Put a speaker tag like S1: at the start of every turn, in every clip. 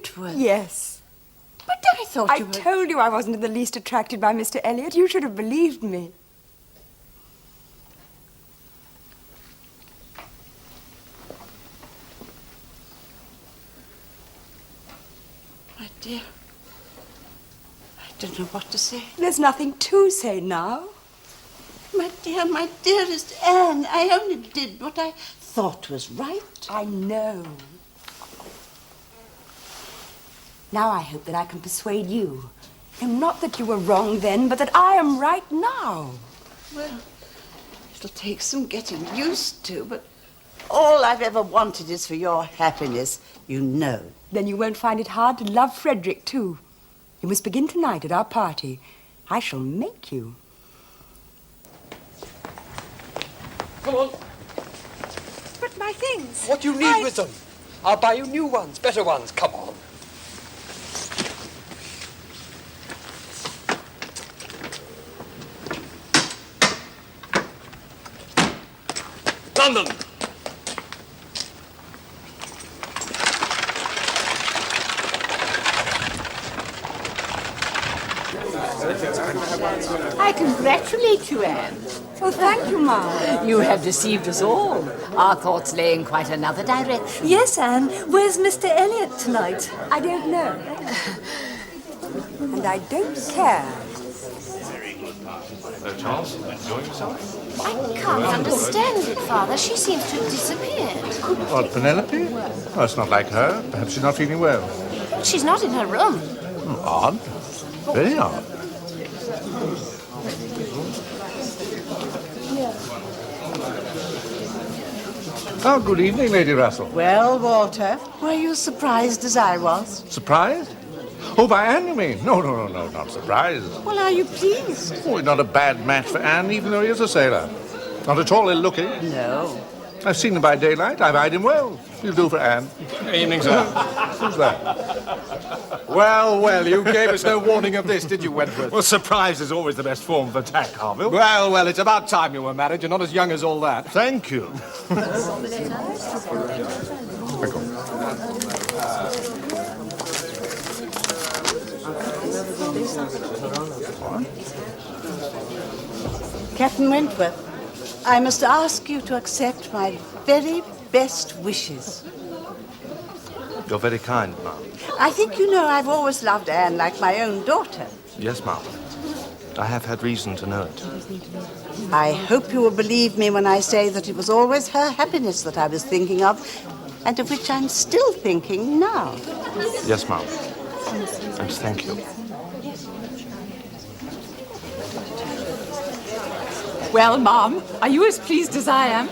S1: Wentworth?
S2: Yes.
S1: But I thought
S2: I told you I wasn't in the least attracted by Mr. Elliot. You should have believed me.
S1: My dear, I don't know what to say.
S2: There's nothing to say now.
S1: My dear, my dearest Anne, I only did what I thought was right.
S2: I know. Now I hope that I can persuade you. And not that you were wrong then, but that I am right now.
S1: Well, it'll take some getting used to, but all I've ever wanted is for your happiness, you know.
S2: Then you won't find it hard to love Frederick, too. You must begin tonight at our party. I shall make you.
S3: Come on.
S4: But my things...
S3: What you need with them? I'll buy you new ones, better ones. Come on. London.
S5: I congratulate you, Anne.
S2: Oh, thank you, Ma.
S5: You have deceived us all. Our thoughts lay in quite another direction.
S4: Yes, Anne. Where's Mr. Elliot tonight?
S2: I don't know. And I don't care.
S6: Charles, enjoying yourself?
S7: I can't understand it, Father. She seems to have disappeared.
S6: What, Penelope? Oh, it's not like her. Perhaps she's not feeling well.
S7: She's not in her room.
S6: Odd. Very odd. Oh, good evening, Lady Russell.
S1: Well, Walter, were you surprised as I was?
S6: Surprised? Oh, by Anne, you mean? No, not surprised.
S1: Well, are you pleased?
S6: Oh, he's not a bad match for Anne, even though he is a sailor. Not at all ill-looking.
S1: No.
S6: I've seen him by daylight. I've eyed him well. He'll do for Anne.
S3: Evening, sir.
S6: Who's that?
S3: Well, you gave us no warning of this, did you, Wentworth?
S8: Well, surprise is always the best form of attack, Harville.
S3: Well, it's about time you were married. You're not as young as all that.
S6: Thank you.
S1: Captain Wentworth, I must ask you to accept my very best wishes.
S6: You're very kind, ma'am.
S1: I think you know I've always loved Anne like my own daughter.
S6: Yes, ma'am. I have had reason to know it.
S1: I hope you will believe me when I say that it was always her happiness that I was thinking of, and of which I'm still thinking now.
S6: Yes, ma'am. And thank you.
S5: Well, Mom, are you as pleased as I am?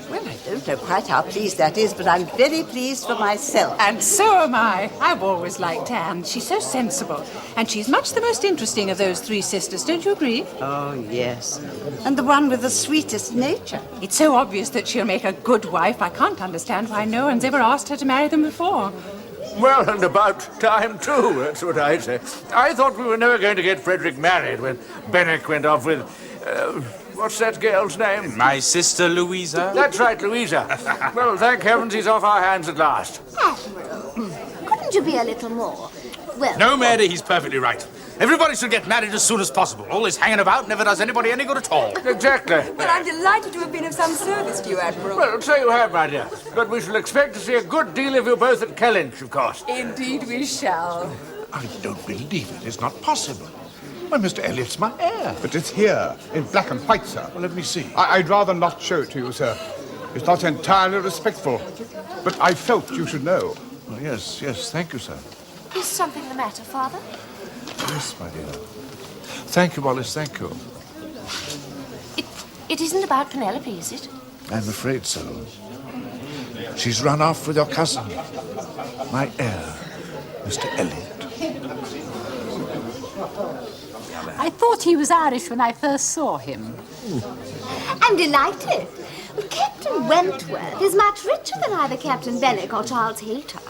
S1: Well, I don't know quite how pleased that is, but I'm very pleased for myself.
S5: And so am I. I've always liked Anne. She's so sensible. And she's much the most interesting of those three sisters, don't you agree?
S1: Oh, yes. And the one with the sweetest nature.
S5: It's so obvious that she'll make a good wife. I can't understand why no one's ever asked her to marry them before.
S9: Well, and about time, too, that's what I say. I thought we were never going to get Frederick married when Benwick went off with... what's that girl's name?
S8: My sister Louisa?
S9: That's right, Louisa. Well, thank heavens he's off our hands at last.
S7: Admiral, couldn't you be a little more... Well...
S8: No, Mary, he's perfectly right. Everybody should get married as soon as possible. All this hanging about never does anybody any good at all.
S9: Exactly.
S2: Well, I'm delighted to have been of some service to you, Admiral.
S9: Well, so you have, my dear. But we shall expect to see a good deal of you both at Kellynch, of course.
S5: Indeed we shall.
S6: I don't believe it. It's not possible. Why, Mr. Elliot's my heir.
S10: But it's here, in black and white, sir.
S6: Well, let me see.
S10: I'd rather not show it to you, sir. It's not entirely respectful. But I felt you should know.
S6: Oh, yes, thank you, sir.
S7: Is something the matter, Father?
S6: Yes, my dear. Thank you, Wallace, thank you.
S7: It isn't about Penelope, is it?
S6: I'm afraid so. She's run off with your cousin, my heir, Mr. Elliot.
S5: I thought he was Irish when I first saw him.
S7: I'm delighted. Well, Captain Wentworth is much richer than either Captain Benwick or Charles Hayter.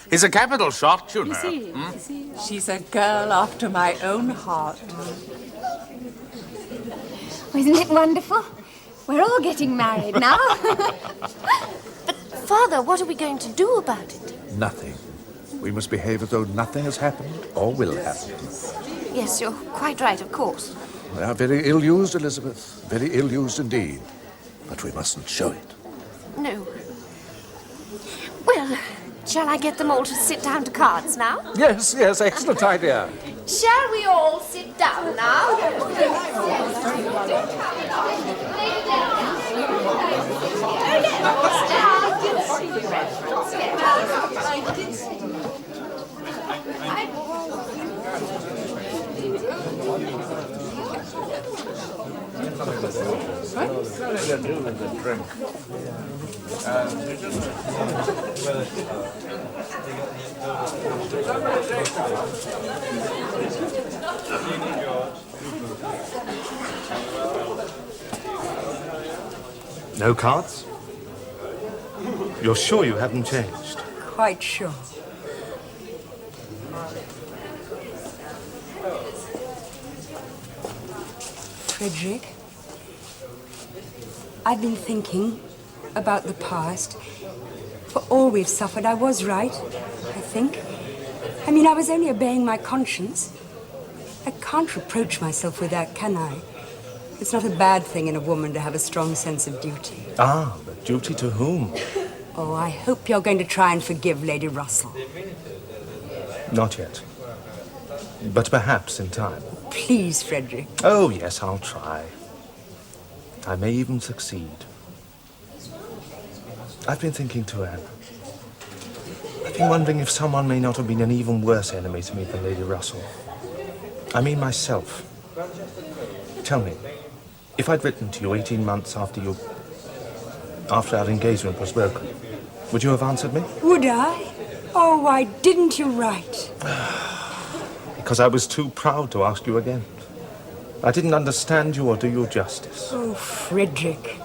S8: He's a capital shot, you know.
S5: You see, she's a girl after my own heart.
S7: Isn't it wonderful? We're all getting married now. But, Father, what are we going to do about it?
S6: Nothing. We must behave as though nothing has happened or will happen.
S7: Yes, you're quite right, of course.
S6: They are very ill-used, Elizabeth. Very ill-used indeed. But we mustn't show it.
S7: No. Well, shall I get them all to sit down to cards now?
S9: Yes, yes, excellent idea.
S7: Shall we all sit down now?
S11: No cards? You're sure you haven't changed?
S2: Quite sure. Frederick, I've been thinking about the past. For all we've suffered, I was right, I think. I mean, I was only obeying my conscience. I can't reproach myself with that, can I? It's not a bad thing in a woman to have a strong sense of duty.
S11: Ah, but duty to whom?
S2: Oh, I hope you're going to try and forgive Lady Russell.
S11: Not yet. But perhaps in time.
S2: Please, Frederick.
S11: Oh, yes, I'll try. I may even succeed. I've been thinking too, Anne. I've been wondering if someone may not have been an even worse enemy to me than Lady Russell. I mean myself. Tell me, if I'd written to you 18 months after our engagement was broken, would you have answered me?
S2: Would I? Oh, why didn't you write?
S11: Because I was too proud to ask you again. I didn't understand you or do you justice.
S2: Oh, Frederick.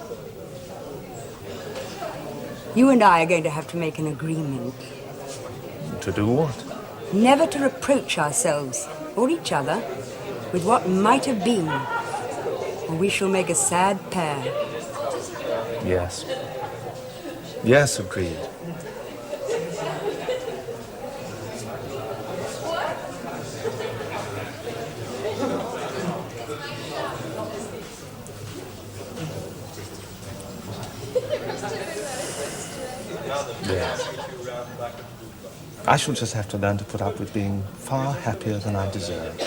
S2: You and I are going to have to make an agreement.
S11: To do what?
S2: Never to reproach ourselves, or each other, with what might have been. Or we shall make a sad pair.
S11: Yes. Yes, agreed. Yes. I shall just have to learn to put up with being far happier than I deserve.